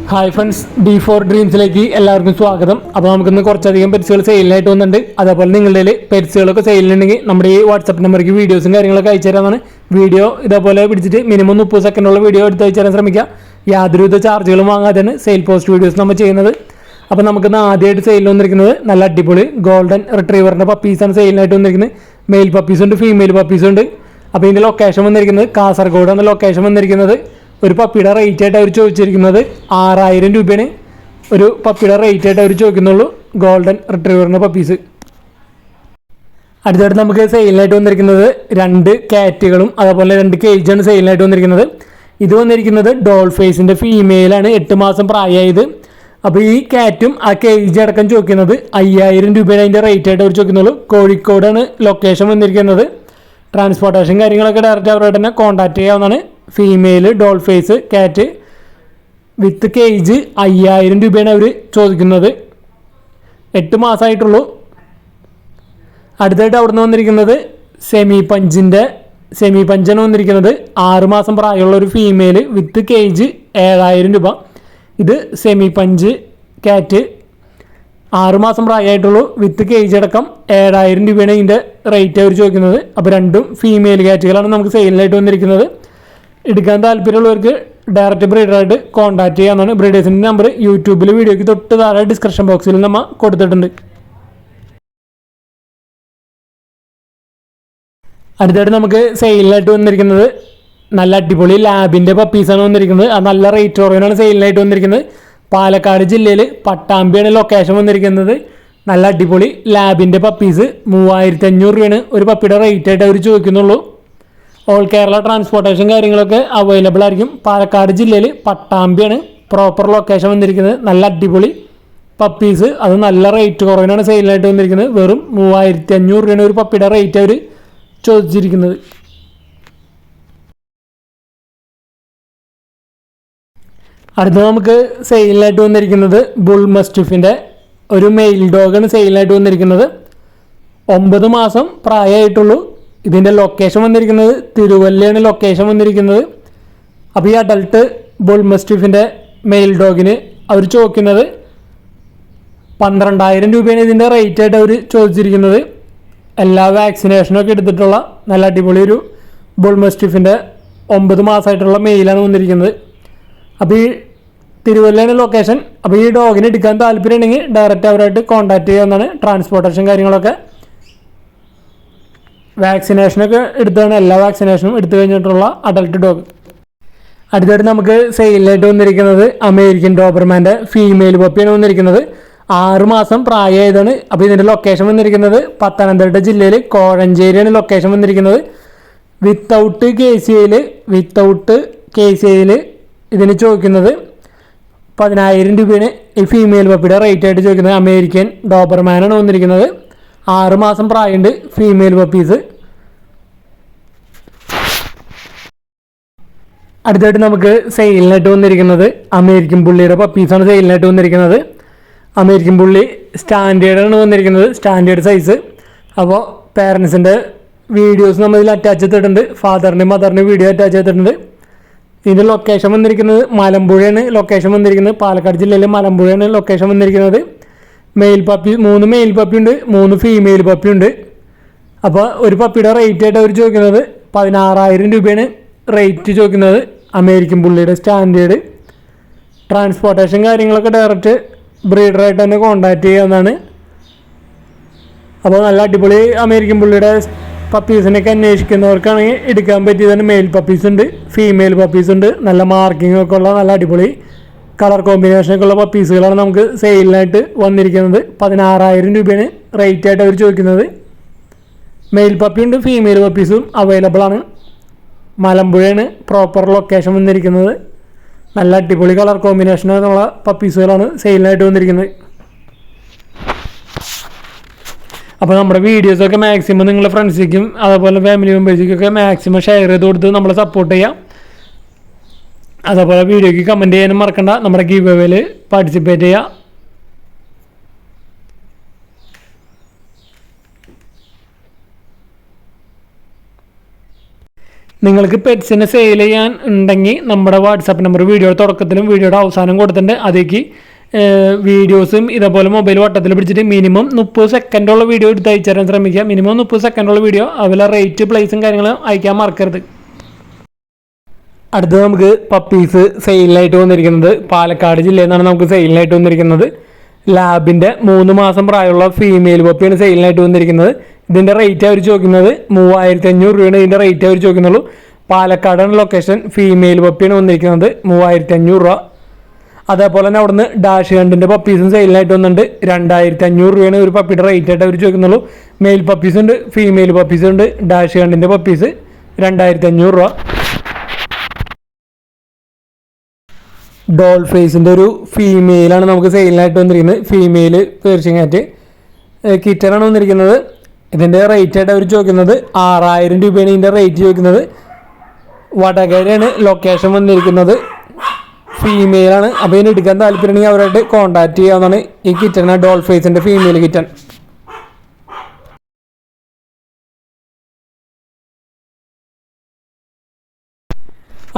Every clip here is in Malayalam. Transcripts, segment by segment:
ഹായ് ഫ്രണ്ട്സ്, D4 ഡ്രീംസിലേക്ക് എല്ലാവർക്കും സ്വാഗതം. അപ്പോൾ നമുക്കിന്ന് കുറച്ചധികം പെറ്റ്സുകൾ സെയിലിനായിട്ട് വന്നിട്ടുണ്ട്. അതേപോലെ നിങ്ങളുടെ പെറ്റ്സുകളൊക്കെ സെയിലുണ്ടെങ്കിൽ നമ്മുടെ ഈ വാട്സപ്പ് നമ്പർക്ക് വീഡിയോസും കാര്യങ്ങളൊക്കെ അയച്ചു തരാമെന്നാണ്. വീഡിയോ ഇതേപോലെ പിടിച്ചിട്ട് മിനിമം 30 സെക്കൻഡുള്ള വീഡിയോ എടുത്ത് അയച്ചു തരാൻ ശ്രമിക്കുക. യാതൊരുവിധ ചാർജുകളും വാങ്ങാതെയാണ് സെയിൽ പോസ്റ്റ് വീഡിയോസ് നമ്മൾ ചെയ്യുന്നത്. അപ്പോൾ നമുക്കിന്ന് ആദ്യമായിട്ട് സെയിലിൽ വന്നിരിക്കുന്നത് നല്ല അടിപൊളി ഗോൾഡൻ റിട്രീവറിൻ്റെ പപ്പീസാണ് സെയിലിനായിട്ട് വന്നിരിക്കുന്നത്. മെയിൽ പപ്പീസുണ്ട്, ഫീമെയിൽ പപ്പീസുണ്ട്. അപ്പോൾ ഇതിൻ്റെ ലൊക്കേഷൻ വന്നിരിക്കുന്നത് കാസർഗോഡാണ് ലൊക്കേഷൻ വന്നിരിക്കുന്നത്. ഒരു പപ്പിയുടെ റേറ്റ് ആയിട്ട് അവർ ചോദിച്ചിരിക്കുന്നത് 6000 രൂപയാണ്. ഒരു പപ്പിയുടെ റേറ്റ് ആയിട്ട് അവർ ചോദിക്കുന്നുള്ളൂ ഗോൾഡൻ റിട്രീവറിൻ്റെ പപ്പീസ്. അടുത്തായിട്ട് നമുക്ക് സെയിലിനായിട്ട് വന്നിരിക്കുന്നത് 2 കാറ്റുകളും അതേപോലെ 2 കേജാണ് സെയിലിനായിട്ട് വന്നിരിക്കുന്നത്. ഇത് വന്നിരിക്കുന്നത് ഡോൾ ഫേസിൻ്റെ ഫീമെയിലാണ്, 8 മാസം പ്രായമായത്. അപ്പോൾ ഈ കാറ്റും ആ കേജ് അടക്കം ചോദിക്കുന്നത് 5000 രൂപയാണ് അതിൻ്റെ റേറ്റ് ആയിട്ട് അവർ ചോദിക്കുന്നുള്ളൂ. കോഴിക്കോടാണ് ലൊക്കേഷൻ വന്നിരിക്കുന്നത്. ട്രാൻസ്പോർട്ടേഷൻ കാര്യങ്ങളൊക്കെ ഡയറക്റ്റ് അവരോട് തന്നെ കോൺടാക്ട് ചെയ്യാവുന്നതാണ്. ഫീമെയിൽ ഡോൾ ഫേസ് കാറ്റ് വിത്ത് കേജ് 5000 രൂപയാണ് അവർ ചോദിക്കുന്നത്. 8 മാസമായിട്ടുള്ളൂ. അടുത്തായിട്ട് അവിടെ നിന്ന് വന്നിരിക്കുന്നത് സെമി പഞ്ചാണ് വന്നിരിക്കുന്നത്. 6 മാസം പ്രായമുള്ള ഒരു ഫീമെയിൽ വിത്ത് കേജ് 7000 രൂപ. ഇത് സെമി പഞ്ച് കാറ്റ് 6 മാസം പ്രായമായിട്ടുള്ളൂ. വിത്ത് കേജ് അടക്കം 7000 രൂപയാണ് ഇതിൻ്റെ റേറ്റ് അവർ ചോദിക്കുന്നത്. അപ്പോൾ രണ്ടും ഫീമെയിൽ കാറ്റുകളാണ് നമുക്ക് സെയിലിനായിട്ട് വന്നിരിക്കുന്നത്. എടുക്കാൻ താല്പര്യമുള്ളവർക്ക് ഡയറക്റ്റ് ബ്രീഡറായിട്ട് കോൺടാക്ട് ചെയ്യാവുന്നതാണ്. ബ്രീഡേഴ്സിൻ്റെ നമ്പർ യൂട്യൂബിൽ വീഡിയോയ്ക്ക് തൊട്ട് താഴെ ഡിസ്ക്രിപ്ഷൻ ബോക്സിൽ നമ്മൾ കൊടുത്തിട്ടുണ്ട്. അടുത്തായിട്ട് നമുക്ക് സെയിലിനായിട്ട് വന്നിരിക്കുന്നത് നല്ല അടിപൊളി ലാബിൻ്റെ പപ്പീസാണ് വന്നിരിക്കുന്നത്. അത് നല്ല റേറ്റ് കുറവിനാണ് സെയിലിനായിട്ട് വന്നിരിക്കുന്നത്. പാലക്കാട് ജില്ലയിൽ പട്ടാമ്പിയാണ് ലൊക്കേഷൻ വന്നിരിക്കുന്നത്. നല്ല അടിപൊളി ലാബിൻ്റെ പപ്പീസ് 3500 രൂപയാണ് ഒരു പപ്പിയുടെ റേറ്റ് ആയിട്ട് അവർ ചോദിക്കുന്നുള്ളൂ. ഓൾ കേരള ട്രാൻസ്പോർട്ടേഷൻ കാര്യങ്ങളൊക്കെ അവൈലബിൾ ആയിരിക്കും. പാലക്കാട് ജില്ലയിൽ പട്ടാമ്പിയാണ് പ്രോപ്പർ ലൊക്കേഷൻ വന്നിരിക്കുന്നത്. നല്ല അടിപൊളി പപ്പീസ്, അത് നല്ല റേറ്റ് കുറവിനാണ് സെയിലിനായിട്ട് വന്നിരിക്കുന്നത്. വെറും 3500 രൂപയാണ് ഒരു പപ്പിയുടെ റേറ്റ് അവർ ചോദിച്ചിരിക്കുന്നത്. അടുത്ത നമുക്ക് സെയിലിനായിട്ട് വന്നിരിക്കുന്നത് ബുൾ മസ്റ്റിഫിൻ്റെ ഒരു മെയിൽ ഡോഗാണ് സെയിലിനായിട്ട് വന്നിരിക്കുന്നത്. 9 മാസം പ്രായമായിട്ടുള്ളൂ. ഇതിൻ്റെ ലൊക്കേഷൻ വന്നിരിക്കുന്നത് തിരുവല്ലയാണ് ലൊക്കേഷൻ വന്നിരിക്കുന്നത്. അപ്പോൾ ഈ അഡൾട്ട് ബുൾ മസ്റ്റിഫിൻ്റെ മെയിൽ ഡോഗിന് അവർ ചോദിക്കുന്നത് 12000 രൂപയാണ് ഇതിൻ്റെ റേറ്റ് ആയിട്ട് അവർ ചോദിച്ചിരിക്കുന്നത്. എല്ലാ വാക്സിനേഷനൊക്കെ എടുത്തിട്ടുള്ള നല്ല അടിപൊളി ഒരു ബുൾ മസ്റ്റിഫിൻ്റെ 9 മാസമായിട്ടുള്ള മെയിലാണ് വന്നിരിക്കുന്നത്. അപ്പോൾ ഈ തിരുവല്ലയാണ് ലൊക്കേഷൻ. അപ്പോൾ ഈ ഡോഗിന് എടുക്കാൻ താല്പര്യം ഉണ്ടെങ്കിൽ ഡയറക്റ്റ് അവരായിട്ട് കോൺടാക്ട് ചെയ്യാവുന്നതാണ്. ട്രാൻസ്പോർട്ടേഷൻ കാര്യങ്ങളൊക്കെ വാക്സിനേഷനൊക്കെ എടുത്താണ്, എല്ലാ വാക്സിനേഷനും എടുത്തു കഴിഞ്ഞിട്ടുള്ള അഡൽട്ട് ഡോഗ്. അടുത്തായിട്ട് നമുക്ക് സെയിലിനായിട്ട് വന്നിരിക്കുന്നത് അമേരിക്കൻ ഡോബർമാൻ്റെ ഫീമെയിൽ പപ്പിയാണ് വന്നിരിക്കുന്നത്. 6 മാസം പ്രായമായതാണ്. അപ്പോൾ ഇതിൻ്റെ ലൊക്കേഷൻ വന്നിരിക്കുന്നത് പത്തനംതിട്ട ജില്ലയിൽ കോഴഞ്ചേരിയാണ് ലൊക്കേഷൻ വന്നിരിക്കുന്നത്. വിത്തൗട്ട് കെ സി ഐയിൽ ഇതിന് ചോദിക്കുന്നത് 10000 രൂപയാണ് ഈ ഫീമെയിൽ പപ്പിയുടെ റേറ്റ് ആയിട്ട് ചോദിക്കുന്നത്. അമേരിക്കൻ ഡോബർമാനാണ് വന്നിരിക്കുന്നത്. 6 മാസം പ്രായമുണ്ട് ഫീമെയിൽ പപ്പീസ്. അടുത്തായിട്ട് നമുക്ക് സെയിലിനായിട്ട് വന്നിരിക്കുന്നത് അമേരിക്കൻ പുള്ളിയുടെ പപ്പീസാണ് സെയിലിനായിട്ട് വന്നിരിക്കുന്നത്. അമേരിക്കൻ പുള്ളി സ്റ്റാൻഡേർഡാണ് വന്നിരിക്കുന്നത്, സ്റ്റാൻഡേർഡ് സൈസ്. അപ്പോൾ പേരൻസിൻ്റെ വീഡിയോസ് നമ്മൾ ഇതിൽ അറ്റാച്ച് ചെയ്തിട്ടുണ്ട്. ഫാദറിൻ്റെയും മദറിൻ്റെയും വീഡിയോ അറ്റാച്ച് ചെയ്തിട്ടുണ്ട്. ഇതിൻ്റെ ലൊക്കേഷൻ വന്നിരിക്കുന്നത് മലമ്പുഴയാണ് ലൊക്കേഷൻ വന്നിരിക്കുന്നത്. പാലക്കാട് ജില്ലയിലെ മലമ്പുഴയാണ് ലൊക്കേഷൻ വന്നിരിക്കുന്നത്. മെയിൽ പപ്പി 3 മെയിൽ പപ്പി ഉണ്ട്, 3 ഫീമെയിൽ പപ്പി ഉണ്ട്. അപ്പോൾ ഒരു പപ്പിയുടെ റേറ്റ് ആയിട്ട് അവർ ചോദിക്കുന്നത് 16000 രൂപയാണ് റേറ്റ് ചോദിക്കുന്നത്. അമേരിക്കൻ പുള്ളിയുടെ സ്റ്റാൻഡേർഡ്. ട്രാൻസ്പോർട്ടേഷൻ കാര്യങ്ങളൊക്കെ ഡയറക്റ്റ് ബ്രീഡറായിട്ട് തന്നെ കോൺടാക്ട് ചെയ്യാവുന്നതാണ്. അപ്പോൾ നല്ല അടിപൊളി അമേരിക്കൻ പുള്ളിയുടെ പപ്പീസിനൊക്കെ അന്വേഷിക്കുന്നവർക്കാണെങ്കിൽ എടുക്കാൻ പറ്റിയതാണ്. മെയിൽ പപ്പീസ് ഉണ്ട്, ഫീമെയിൽ പപ്പീസ് ഉണ്ട്. നല്ല മാർക്കിംഗ് ഒക്കെ ഉള്ള നല്ല അടിപൊളി കളർ കോമ്പിനേഷനൊക്കെ ഉള്ള പപ്പീസുകളാണ് നമുക്ക് സെയിലിനായിട്ട് വന്നിരിക്കുന്നത്. 16000 രൂപയാണ് റേറ്റ് ആയിട്ട് അവർ ചോദിക്കുന്നത്. മെയിൽ പപ്പിയുണ്ട്, ഫീമെയിൽ പപ്പീസും അവൈലബിൾ ആണ്. മലമ്പുഴയാണ് പ്രോപ്പർ ലൊക്കേഷൻ വന്നിരിക്കുന്നത്. നല്ല അടിപൊളി കളർ കോമ്പിനേഷനുള്ള പപ്പീസുകളാണ് സെയിലിനായിട്ട് വന്നിരിക്കുന്നത്. അപ്പോൾ നമ്മുടെ വീഡിയോസൊക്കെ മാക്സിമം നിങ്ങളുടെ ഫ്രണ്ട്സിനും അതുപോലെ ഫാമിലി മെമ്പേഴ്സിക്കൊക്കെ മാക്സിമം ഷെയർ ചെയ്ത് കൊടുത്ത് നമ്മളെ സപ്പോർട്ട് ചെയ്യാം. അതേപോലെ വീഡിയോയ്ക്ക് കമൻറ്റ് ചെയ്യാനും മറക്കണ്ട. നമ്മുടെ ഗീവ് അവേയിൽ പാർട്ടിസിപ്പേറ്റ് ചെയ്യുക. നിങ്ങൾക്ക് പെറ്റ്സിനെ സെയിൽ ചെയ്യാൻ ഉണ്ടെങ്കിൽ നമ്മുടെ വാട്സാപ്പ് നമ്പർ വീഡിയോയുടെ തുടക്കത്തിലും വീഡിയോയുടെ അവസാനം കൊടുത്തിട്ടുണ്ട്. അതേക്ക് വീഡിയോസും ഇതേപോലെ മൊബൈൽ വട്ടത്തിൽ പിടിച്ചിട്ട് മിനിമം 30 സെക്കൻഡുള്ള വീഡിയോ എടുത്ത് അയച്ചു തരാൻ ശ്രമിക്കുക. മിനിമം 30 സെക്കൻഡുള്ള വീഡിയോ അതുപോലെ റേറ്റ് പ്ലേസും കാര്യങ്ങളും അയക്കാൻ മറക്കരുത്. അടുത്തത് നമുക്ക് പപ്പീസ് സെയിലിനായിട്ട് വന്നിരിക്കുന്നത് പാലക്കാട് ജില്ലയിൽ നിന്നാണ് നമുക്ക് സെയിലിനായിട്ട് വന്നിരിക്കുന്നത്. ലാബിൻ്റെ 3 മാസം പ്രായമുള്ള ഫീമെയിൽ പപ്പിയാണ് സെയിലിനായിട്ട് വന്നിരിക്കുന്നത്. ഇതിൻ്റെ റേറ്റ് അവർ ചോദിക്കുന്നത് 3500 രൂപയാണ്. ഇതിൻ്റെ റേറ്റ് അവർ ചോദിക്കുന്നുള്ളൂ. പാലക്കാടാണ് ലൊക്കേഷൻ. ഫീമെയിൽ പപ്പിയാണ് വന്നിരിക്കുന്നത് 3500 രൂപ. അതേപോലെ തന്നെ അവിടുന്ന് ഡാഷ് കണ്ടിൻ്റെ പപ്പീസും സെയിലിനായിട്ട് വന്നിട്ടുണ്ട്. 2500 രൂപയാണ് ഒരു പപ്പിയുടെ റേറ്റ് ആയിട്ട് അവർ ചോദിക്കുന്നുള്ളൂ. മെയിൽ പപ്പീസുണ്ട്, ഫീമെയിൽ പപ്പീസുണ്ട്. ഡാഷ് കണ്ടിൻ്റെ പപ്പീസ് 2500 രൂപ. ഡോൾ ഫേസിൻ്റെ ഒരു ഫീമെയിലാണ് നമുക്ക് സെയിലിനായിട്ട് വന്നിരിക്കുന്നത്. ഫീമെയിൽ പേർഷ്യൻ ക്യാറ്റ് കിറ്റനാണ് വന്നിരിക്കുന്നത്. ഇതിൻ്റെ റേറ്റ് ആയിട്ട് അവർ ചോദിക്കുന്നത് 6000 രൂപയാണ് ഇതിൻ്റെ റേറ്റ് ചോദിക്കുന്നത്. വടകരയാണ് ലൊക്കേഷൻ വന്നിരിക്കുന്നത്. ഫീമെയിലാണ്. അപ്പോൾ ഇതിന് എടുക്കാൻ താല്പര്യമുണ്ടെങ്കിൽ അവരായിട്ട് കോൺടാക്ട് ചെയ്യാവുന്നതാണ്. ഈ കിറ്റനാണ് ഡോൾ ഫേസിൻ്റെ ഫീമെയിൽ കിറ്റൻ.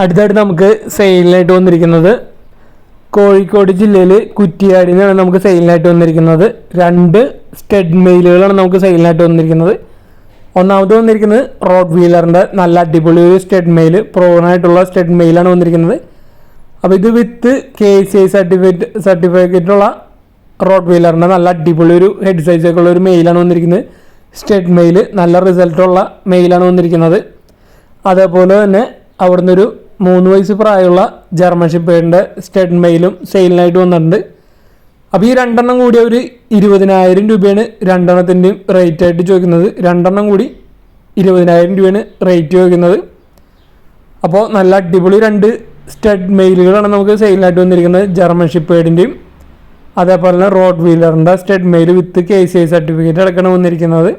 അടുത്തായിട്ട് നമുക്ക് സെയിലിനായിട്ട് വന്നിരിക്കുന്നത് കോഴിക്കോട് ജില്ലയിൽ കുറ്റിയാടിൽ നിന്നാണ് നമുക്ക് സെയിലിനായിട്ട് വന്നിരിക്കുന്നത്. 2 സ്റ്റഡ് മെയിലുകളാണ് നമുക്ക് സെയിലിനായിട്ട് വന്നിരിക്കുന്നത്. ഒന്നാമത് വന്നിരിക്കുന്നത് റോഡ് വീലറിൻ്റെ നല്ല അടിപൊളി ഒരു സ്റ്റഡ് മെയിൽ, പ്രോവനായിട്ടുള്ള സ്റ്റഡ് മെയിലാണ് വന്നിരിക്കുന്നത്. അപ്പോൾ ഇത് വിത്ത് KCI സർട്ടിഫിക്കറ്റുള്ള റോഡ് വീലറിൻ്റെ നല്ല അടിപൊളി ഒരു ഹെഡ് സൈസൊക്കെ ഉള്ള ഒരു മെയിലാണ് വന്നിരിക്കുന്നത്. സ്റ്റഡ് മെയിൽ നല്ല റിസൾട്ടുള്ള മെയിലാണ് വന്നിരിക്കുന്നത്. അതേപോലെ തന്നെ അവിടുന്ന് ഒരു 3 വയസ്സ് പ്രായമുള്ള ജർമ്മൻ ഷെപ്പേർഡിൻ്റെ സ്റ്റഡ് മെയിലും സെയിലിനായിട്ട് വന്നിട്ടുണ്ട്. അപ്പോൾ ഈ 2 എണ്ണം കൂടി ഒരു 20,000 രൂപയാണ് 2 എണ്ണത്തിൻ്റെയും റേറ്റ് ആയിട്ട് ചോദിക്കുന്നത്. 2 എണ്ണം കൂടി 20,000 രൂപയാണ് റേറ്റ് ചോദിക്കുന്നത്. അപ്പോൾ നല്ല അടിപൊളി 2 സ്റ്റഡ് മെയിലുകളാണ് നമുക്ക് സെയിലിനായിട്ട് വന്നിരിക്കുന്നത്. ജർമ്മൻ ഷെപ്പേർഡിൻ്റെയും അതേപോലെ തന്നെ റോഡ് വീലറിൻ്റെ സ്റ്റഡ് മെയിൽ വിത്ത് KCI സർട്ടിഫിക്കറ്റ് അടക്കമാണ് വന്നിരിക്കുന്നത്.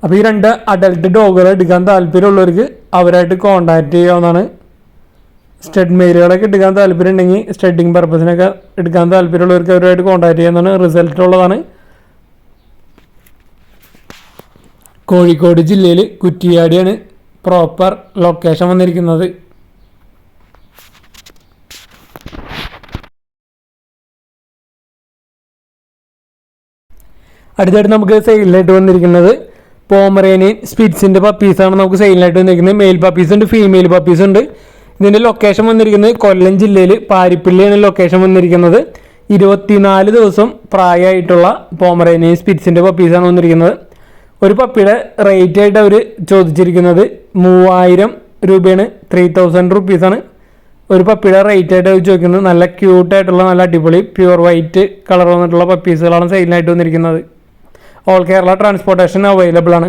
അപ്പോൾ ഈ 2 അഡൽട്ട് ഡോഗുകൾ എടുക്കാൻ താല്പര്യമുള്ളവർക്ക് അവരായിട്ട് കോൺടാക്ട് ചെയ്യാവുന്നതാണ്. സ്റ്റഡ് മെയിലുകളൊക്കെ എടുക്കാൻ താല്പര്യം ഉണ്ടെങ്കിൽ സ്റ്റഡിങ് പർപ്പസിനൊക്കെ എടുക്കാൻ താല്പര്യമുള്ളവർക്ക് അവരുമായിട്ട് കോൺടാക്ട് ചെയ്യാവുന്നതാണ്. റിസൾട്ട് ഉള്ളതാണ്. കോഴിക്കോട് ജില്ലയിൽ കുറ്റിയാടിയാണ് പ്രോപ്പർ ലൊക്കേഷൻ വന്നിരിക്കുന്നത്. അടുത്തായിട്ട് നമുക്ക് സെയിലിനായിട്ട് വന്നിരിക്കുന്നത് പോമറേനിയൻ സ്പിറ്റ്സിൻ്റെ പപ്പീസാണ് നമുക്ക് സെയിലിനായിട്ട് വന്നിരിക്കുന്നത്. മെയിൽ പപ്പീസുണ്ട്, ഫീമെയിൽ പപ്പീസുണ്ട്. ഇതിൻ്റെ ലൊക്കേഷൻ വന്നിരിക്കുന്നത് കൊല്ലം ജില്ലയിൽ പാരിപ്പള്ളിയാണ് ലൊക്കേഷൻ വന്നിരിക്കുന്നത്. 24 ദിവസം പ്രായമായിട്ടുള്ള പോമറേനിയൻ സ്പിറ്റ്സിൻ്റെ പപ്പീസാണ് വന്നിരിക്കുന്നത്. ഒരു പപ്പിയുടെ റേറ്റ് ആയിട്ട് അവർ ചോദിച്ചിരിക്കുന്നത് 3000 രൂപയാണ്. 3000 റുപ്പീസാണ് ഒരു പപ്പിയുടെ റേറ്റ് ആയിട്ട് അവർ ചോദിക്കുന്നത്. നല്ല ക്യൂട്ടായിട്ടുള്ള നല്ല അടിപൊളി പ്യുവർ വൈറ്റ് കളർ വന്നിട്ടുള്ള പപ്പീസുകളാണ് സെയിലിനായിട്ട് വന്നിരിക്കുന്നത്. ഓൾ കേരള ട്രാൻസ്പോർട്ടേഷൻ അവൈലബിൾ ആണ്.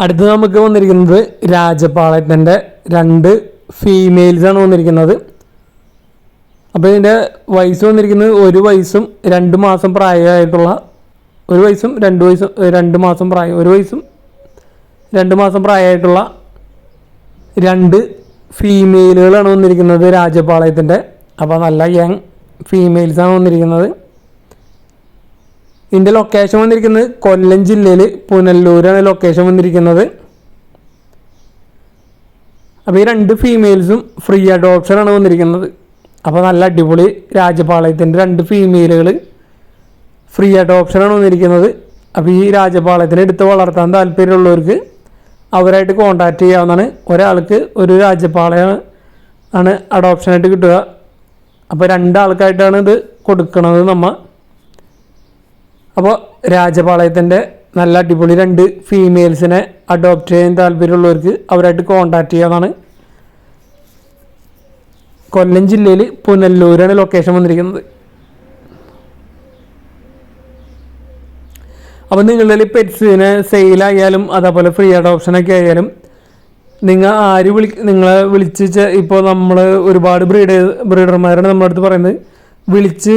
അടുത്ത് നമുക്ക് വന്നിരിക്കുന്നത് രാജപാളയത്തിൻ്റെ 2 ഫീമെയിൽസാണ് വന്നിരിക്കുന്നത്. അപ്പോൾ ഇതിൻ്റെ വയസ്സ് വന്നിരിക്കുന്നത് 1 വയസ്സും 2 മാസം പ്രായമായിട്ടുള്ള 1 വയസ്സും 2 മാസം പ്രായം 1 വയസ്സും 2 മാസം പ്രായമായിട്ടുള്ള 2 ഫീമെയിലുകളാണ് വന്നിരിക്കുന്നത് രാജപാളയത്തിൻ്റെ. അപ്പോൾ നല്ല യങ് ഫീമെയിൽസാണ് വന്നിരിക്കുന്നത്. ഇതിൻ്റെ ലൊക്കേഷൻ വന്നിരിക്കുന്നത് കൊല്ലം ജില്ലയിൽ പുനല്ലൂരാണ് ലൊക്കേഷൻ വന്നിരിക്കുന്നത്. അപ്പോൾ ഈ 2 ഫീമെയിൽസും ഫ്രീ അഡോപ്ഷനാണ് വന്നിരിക്കുന്നത്. അപ്പോൾ നല്ല അടിപൊളി രാജപാളയത്തിൻ്റെ 2 ഫീമെയിലുകൾ ഫ്രീ അഡോപ്ഷനാണ് വന്നിരിക്കുന്നത്. അപ്പോൾ ഈ രാജപാളയത്തിനെ എടുത്ത് വളർത്താൻ താല്പര്യമുള്ളവർക്ക് അവരായിട്ട് കോൺടാക്റ്റ് ചെയ്യാവുന്നതാണ്. ഒരാൾക്ക് ഒരു രാജപാളയം ആണ് അഡോപ്ഷനായിട്ട് കിട്ടുക. അപ്പോൾ 2 ആൾക്കായിട്ടാണ് ഇത് കൊടുക്കുന്നത് നമ്മൾ. അപ്പോൾ രാജപാളയത്തിൻ്റെ നല്ല അടിപൊളി 2 ഫീമെയിൽസിനെ അഡോപ്റ്റ് ചെയ്യാൻ താല്പര്യമുള്ളവർക്ക് അവരായിട്ട് കോൺടാക്റ്റ് ചെയ്യാവുന്നതാണ്. കൊല്ലം ജില്ലയിൽ പുനല്ലൂരാണ് ലൊക്കേഷൻ വന്നിരിക്കുന്നത്. അപ്പോൾ നിങ്ങളുടെ പെറ്റ്സിനെ സെയിലായാലും അതേപോലെ ഫ്രീ അഡോപ്ഷനൊക്കെ ആയാലും നിങ്ങളെ വിളിച്ച് ഇപ്പോൾ നമ്മൾ ഒരുപാട് ബ്രീഡർമാരാണ് നമ്മുടെ അടുത്ത് പറയുന്നത് വിളിച്ച്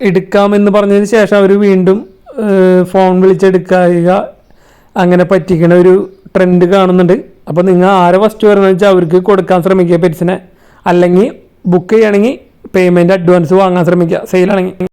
എടുക്കാമെന്ന് പറഞ്ഞതിന് ശേഷം അവർ വീണ്ടും ഫോൺ വിളിച്ചെടുക്കുക അങ്ങനെ പറ്റിക്കണ ഒരു ട്രെൻഡ് കാണുന്നുണ്ട്. അപ്പോൾ നിങ്ങൾ ആരെ ഫസ്റ്റ് വരുന്നതെന്ന് വെച്ചാൽ അവർക്ക് കൊടുക്കാൻ ശ്രമിക്കുക പെറ്റ്സിനെ. അല്ലെങ്കിൽ ബുക്ക് ചെയ്യുകയാണെങ്കിൽ പേയ്മെൻറ്റ് അഡ്വാൻസ് വാങ്ങാൻ ശ്രമിക്കുക സെയിലാണെങ്കിൽ.